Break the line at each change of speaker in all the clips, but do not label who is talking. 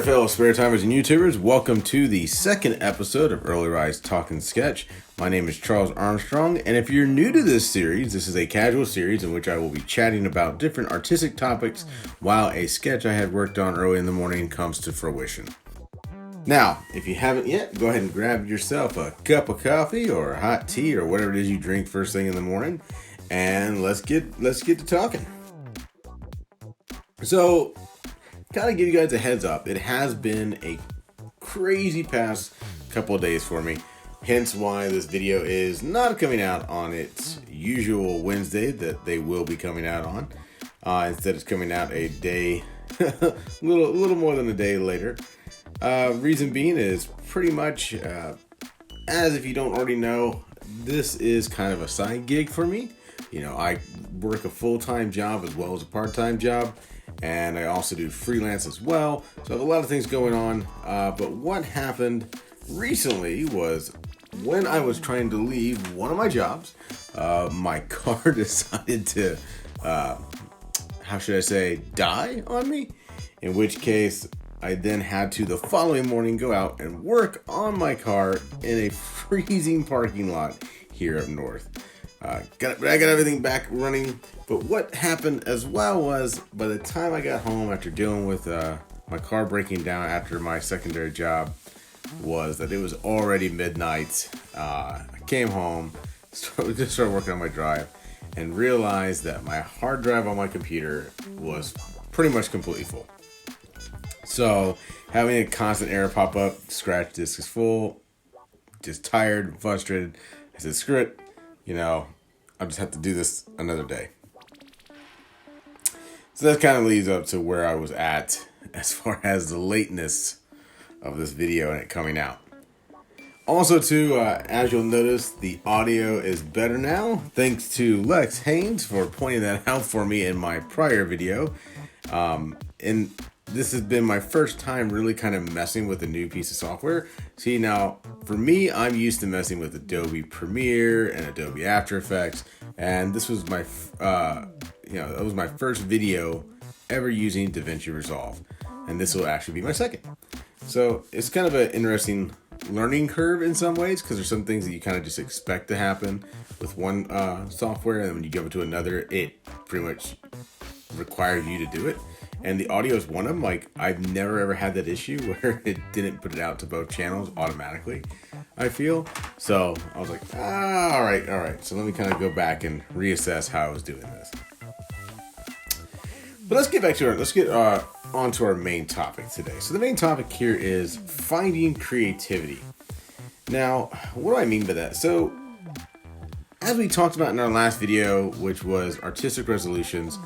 fellow spare timers and YouTubers. Welcome to the second episode of Early Rise Talking Sketch. My name is Charles Armstrong, and if you're new to this series, this is a casual series in which I will be chatting about different artistic topics while a sketch I had worked on early in the morning comes to fruition. Now, if you haven't yet, go ahead and grab yourself a cup of coffee or a hot tea or whatever it is you drink first thing in the morning, and let's get to talking. So, kind of give you guys a heads up. It has been a crazy past couple of days for me. Hence why this video is not coming out on its usual Wednesday that they will be coming out on. Instead, it's coming out a day, little more than a day later. Reason being is pretty much, as if you don't already know, this is kind of a side gig for me. You know, I work a full-time job as well as a part-time job. And I also do freelance as well. So I have a lot of things going on. But what happened recently was when I was trying to leave one of my jobs, my car decided to, die on me. In which case, I then had to the following morning go out and work on my car in a freezing parking lot here up north. I got everything back running, but what happened as well was by the time I got home after dealing with my car breaking down after my secondary job was that it was already midnight. I came home, started working on my drive, and realized that my hard drive on my computer was pretty much completely full. So having a constant error pop up, scratch disk is full, just tired, frustrated. I said, screw it. You know, I'll just have to do this another day. So that kind of leads up to where I was at as far as the lateness of this video and it coming out. Also, too, as you'll notice, the audio is better now. Thanks to Lex Haynes for pointing that out for me in my prior video. And this has been my first time really kind of messing with a new piece of software. See, now, for me, I'm used to messing with Adobe Premiere and Adobe After Effects. And this was my, that was my first video ever using DaVinci Resolve. And this will actually be my second. So it's kind of an interesting learning curve in some ways, because there's some things that you kind of just expect to happen with one software. And then when you go to another, it pretty much requires you to do it. And the audio is one of them. Like, I've never ever had that issue where it didn't put it out to both channels automatically, I feel. So I was like, all right. So let me kind of go back and reassess how I was doing this. But let's get back to onto our main topic today. So the main topic here is finding creativity. Now, what do I mean by that? So as we talked about in our last video, which was artistic resolutions,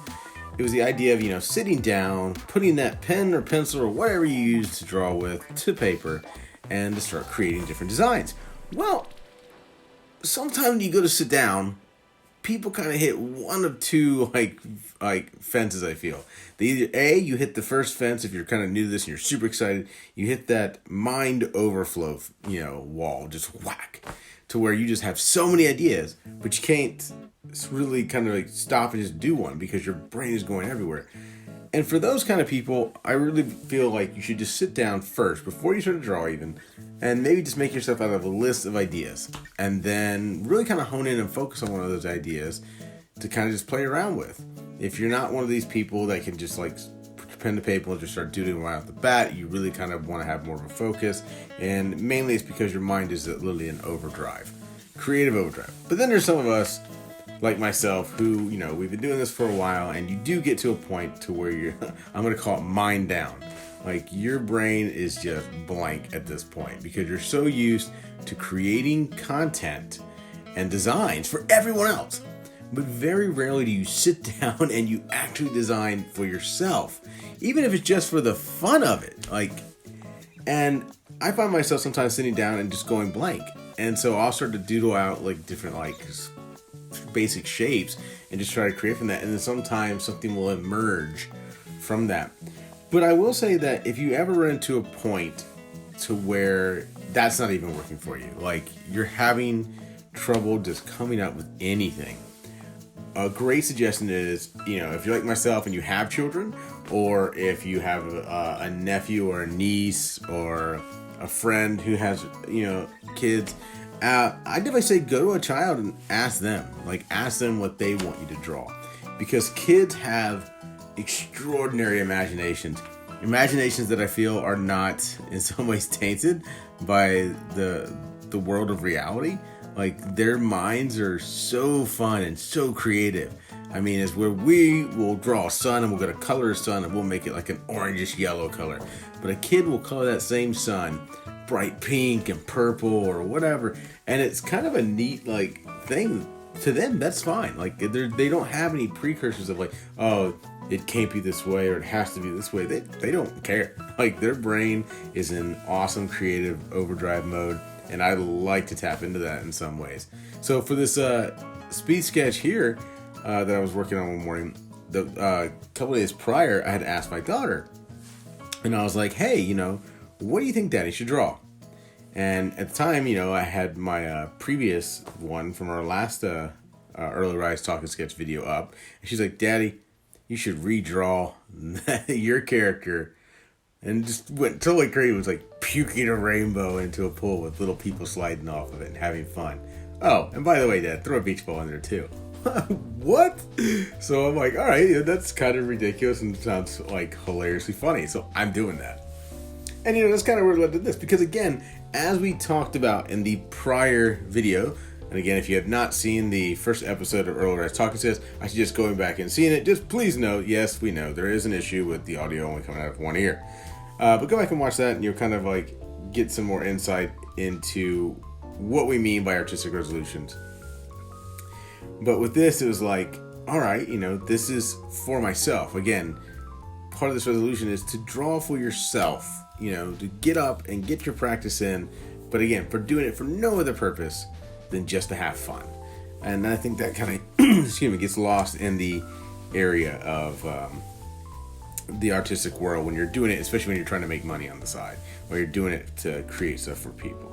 it was the idea of, sitting down, putting that pen or pencil or whatever you use to draw with to paper and to start creating different designs. Well, sometimes when you go to sit down, people kind of hit one of two like fences, I feel. They either you hit the first fence if you're kind of new to this and you're super excited. You hit that mind overflow, wall, just whack, to where you just have so many ideas, but you can't really kind of like stop and just do one because your brain is going everywhere. And for those kind of people, I really feel like you should just sit down first before you start to draw even, and maybe just make yourself out of a list of ideas, and then really kind of hone in and focus on one of those ideas to kind of just play around with. If you're not one of these people that can just like put your pen to paper and just start doing right off the bat, you really kind of want to have more of a focus, and mainly it's because your mind is literally in overdrive, creative overdrive. But then there's some of us like myself who, we've been doing this for a while, and you do get to a point to where you're, I'm going to call it mind down. Like, your brain is just blank at this point because you're so used to creating content and designs for everyone else. But very rarely do you sit down and you actually design for yourself, even if it's just for the fun of it. And I find myself sometimes sitting down and just going blank. And so I'll start to doodle out like different basic shapes and just try to create from that, and then sometimes something will emerge from that. But I will say that if you ever run into a point to where that's not even working for you, like you're having trouble just coming up with anything, a great suggestion is, if you're like myself and you have children, or if you have a nephew or a niece or a friend who has, kids, I definitely say go to a child and ask them what they want you to draw. Because kids have extraordinary imaginations that I feel are not in some ways tainted by the world of reality. Like, their minds are so fun and so creative. I mean, it's where we will draw a sun and we'll get a color of sun and we'll make it like an orangish yellow color. But a kid will color that same sun bright pink and purple or whatever. And it's kind of a neat thing. To them, that's fine. Like, they don't have any precursors of oh, it can't be this way or it has to be this way. They don't care. Like, their brain is in awesome creative overdrive mode. And I like to tap into that in some ways. So for this speed sketch here that I was working on one morning, the couple of days prior, I had asked my daughter, and I was like, "Hey, what do you think Daddy should draw?" And at the time, I had my previous one from our last Early Rise Talk and Sketch video up, and she's like, "Daddy, you should redraw your character." And just went totally crazy. It was like puking a rainbow into a pool with little people sliding off of it and having fun. Oh, and by the way, Dad, throw a beach ball in there too. What? So I'm like, all right, that's kind of ridiculous and sounds like hilariously funny. So I'm doing that. And that's kind of where it led to this. Because again, as we talked about in the prior video, and again, if you have not seen the first episode of Early Rise Talking Says, I suggest going back and seeing it. Just please note, yes, we know there is an issue with the audio only coming out of one ear. But go back and watch that and you'll kind of get some more insight into what we mean by artistic resolutions. But with this, it was all right, this is for myself. Again, part of this resolution is to draw for yourself, to get up and get your practice in. But again, for doing it for no other purpose than just to have fun. And I think that kind of, gets lost in the area of the artistic world when you're doing it, especially when you're trying to make money on the side, or you're doing it to create stuff for people.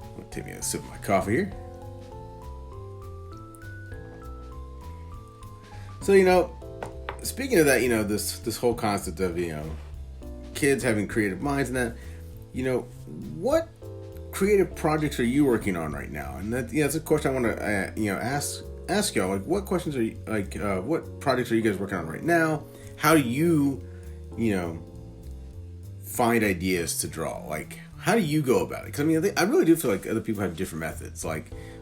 I'm going to take me a sip of my coffee here. So, speaking of that, this whole concept of, kids having creative minds and that, what creative projects are you working on right now? And that's a question I want to, ask y'all. What questions are you, what projects are you guys working on right now? How do you, find ideas to draw? How do you go about it? Because I really do feel like other people have different methods.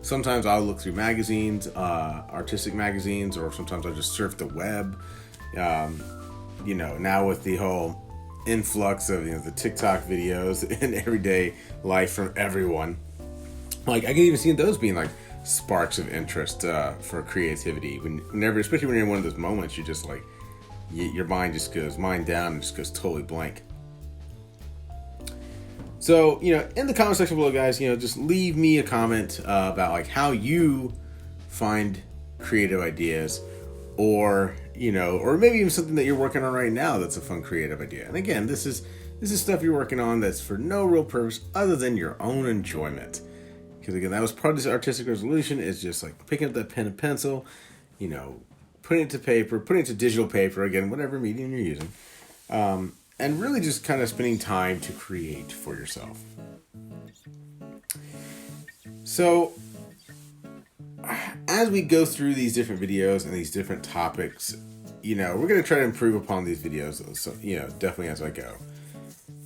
Sometimes I'll look through magazines, artistic magazines, or sometimes I'll just surf the web. Now with the whole influx of the TikTok videos and everyday life from everyone, I can even see those being sparks of interest for creativity. Whenever, especially when you're in one of those moments, you just your mind just goes down and just goes totally blank. So, in the comment section below, guys, just leave me a comment about how you find creative ideas, or maybe even something that you're working on right now that's a fun creative idea. And again, this is stuff you're working on that's for no real purpose other than your own enjoyment. Because again, that was part of this artistic resolution, is just picking up that pen and pencil, putting it to paper, putting it to digital paper, again, whatever medium you're using. And really just kind of spending time to create for yourself. So, as we go through these different videos and these different topics, we're going to try to improve upon these videos, so, definitely as I go.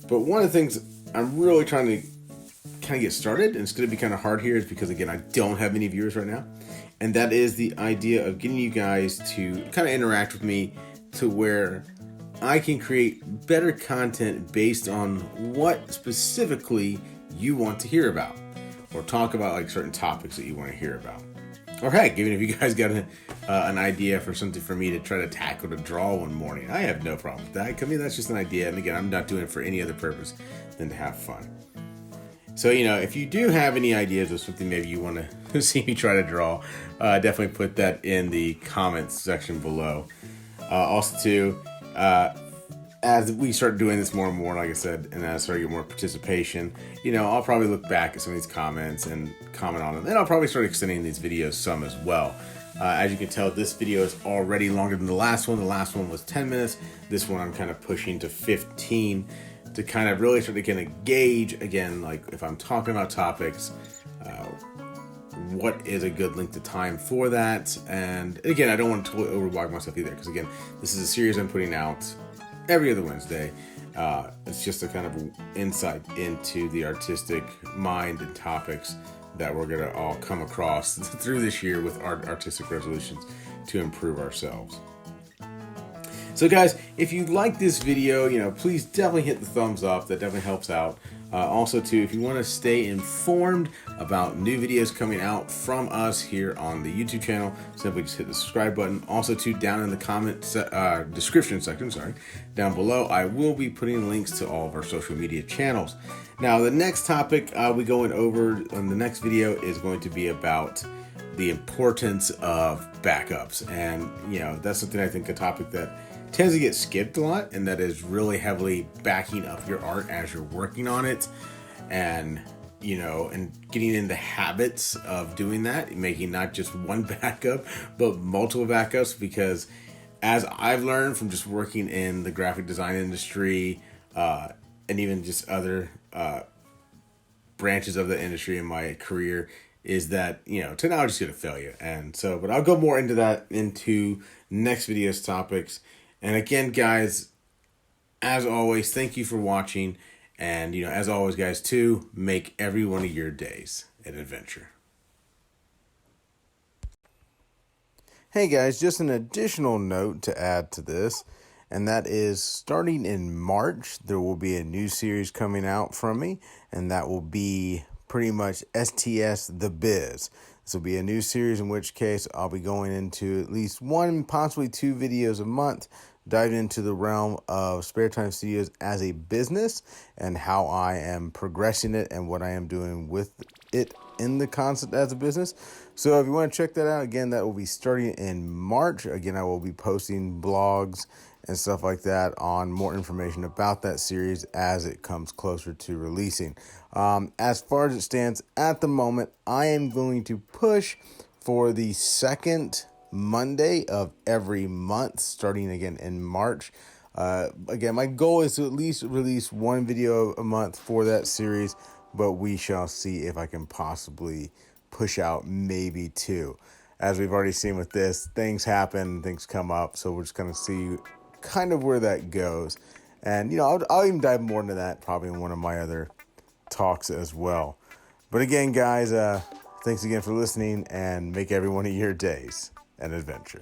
But one of the things I'm really trying to kind of get started, and it's going to be kind of hard here, is because, again, I don't have many viewers right now. And that is the idea of getting you guys to kind of interact with me to where I can create better content based on what specifically you want to hear about, or talk about certain topics that you want to hear about. Or heck, even if you guys got an idea for something for me to try to tackle to draw one morning, I have no problem with that. That's just an idea. And again, I'm not doing it for any other purpose than to have fun. So, if you do have any ideas of something maybe you want to see me try to draw, definitely put that in the comments section below. Also, too, as we start doing this more and more, like I said, and as I start getting more participation, I'll probably look back at some of these comments and comment on them. And I'll probably start extending these videos some as well. As you can tell, this video is already longer than the last one. The last one was 10 minutes. This one I'm kind of pushing to 15 to kind of really start to get a gauge, again, like if I'm talking about topics, what is a good length of time for that. And again, I don't want to totally overwhelm myself either, because again, this is a series I'm putting out every other Wednesday. It's just a kind of insight into the artistic mind and topics that we're going to all come across through this year with our artistic resolutions to improve ourselves. So guys, if you like this video, please definitely hit the thumbs up. That definitely helps out. Also too, if you want to stay informed about new videos coming out from us here on the YouTube channel, simply just hit the subscribe button. Also too, down in the description section, down below, I will be putting links to all of our social media channels. Now, the next topic we going over in the next video is going to be about the importance of backups. And, that's something I think a topic that tends to get skipped a lot, and that is really heavily backing up your art as you're working on it, and getting into habits of doing that, making not just one backup but multiple backups, because as I've learned from just working in the graphic design industry, and even just other branches of the industry in my career, is that technology is going to fail you. And so, but I'll go more into that into next video's topics. And again, guys, as always, thank you for watching. And, as always, guys, too, make every one of your days an adventure. Hey, guys, just an additional note to add to this. And that is, starting in March, there will be a new series coming out from me. And that will be pretty much STS The Biz. This will be a new series, in which case I'll be going into at least one, possibly two videos a month, diving into the realm of Spare Time Studios as a business and how I am progressing it and what I am doing with it in the concept as a business. So if you want to check that out, again, that will be starting in March. Again, I will be posting blogs and stuff like that on more information about that series as it comes closer to releasing. As far as it stands at the moment, I am going to push for the second Monday of every month, starting again in March. Again, my goal is to at least release one video a month for that series, but we shall see if I can possibly push out maybe two. As we've already seen with this, things happen, things come up, so we're just going to see kind of where that goes. And, I'll even dive more into that probably in one of my other talks as well. But again, guys, thanks again for listening, and make every one of your days an adventure.